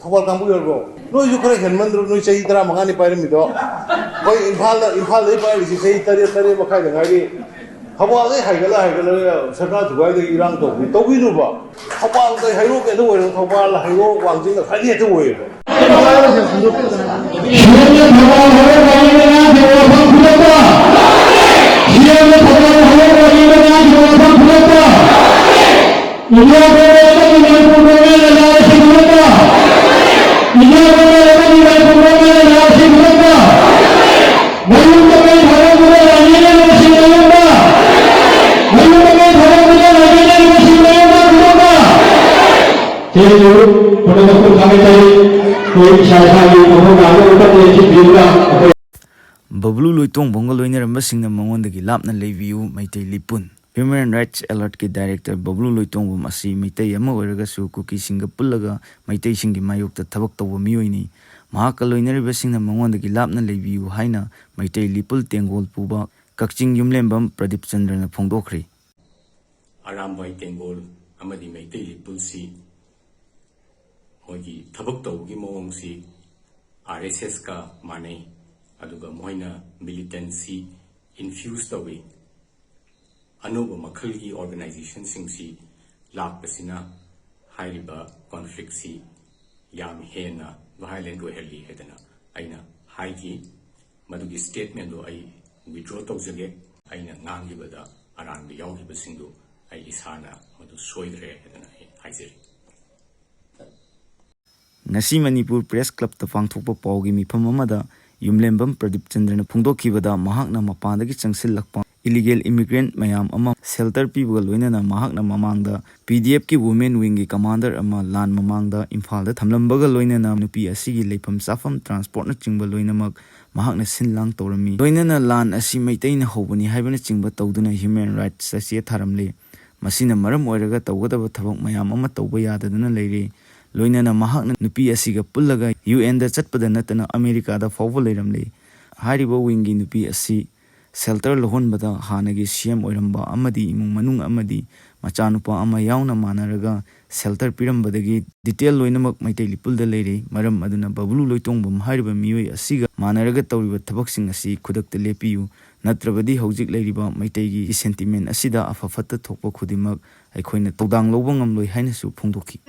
Thawal kambu yorgo noi ju khare khen mandru noi chai tara mangani paire mi do koi imphal dei paire si chai tare makhai da ngai thawal dei haigala sarkar thuai dei irang to bi nu ba thawal dei Heirok ke do woi thawal Heirok wangjing da khani to woi Bablu loitong bongal loiner masing na mangon dagi lapna leviu maitai lipun. Human Rights Alert ki Director Bablu loitong bu masi maitai ama oiraga su kuki singa pullaga maitai singi mayokta thabak tawba miyoini. Mahaka loiner basing na mangon dagi lapna leviu haina maitai lipul tengol puba kakching yumlembam Pradip Chandra na phongdokhri. Aronba tengol amadi maitai lipul si mogi thabak tawgi mawong si RSS ka manai aduga moina militancy infused away anuba makhalgi organization singsi lakpasina hairiba conflict si yam hena violent oherli hedana aina haigi madugi statement do ai withdraw tawjage aina ngangibada aranba yawgiba singdu ai isana madu soidre hedana haijeri Ngasi Manipur Press Club ta pangthokpa pawgi mifam amada yumlembam Pradip Chandra na phongdokhibada mahakna mapandagi changsilakpa illegal immigrant mayam ama shelter pibuga loinana mahakna mamangda PDF ki women wing gi commander ama lan mamangda Imphal da thamlambaga loinana nupi asigi leifam safam transport na chingba loinamak mahakna sinlang tawrami loinana lan asi maitaina hobani haibana chingba tawduna human rights asi tharamle masina maram oiraga tawgadaba thabak mayam ama tawba yadaduna leire loinana mahakna nupi asiga pullaga UN da chatpada natana America da fawba leiramle hariba wingi nupi asi shelter lohonbada hanagi CM oirmba amadi imung manung amadi machanupa ama yauna manaraga shelter pirambadagi detail loinamak maitai lipul da leire maram aduna Bablu loitongbam hariba miyoi asiga manaraga tawriba thabaksing asi khudakta lepiyu natrabadi hojik leiriba maitaigi sentiment asida afafatta thokpa khudimak aikhoina tawdang lobang amloi hainasu phongdokhi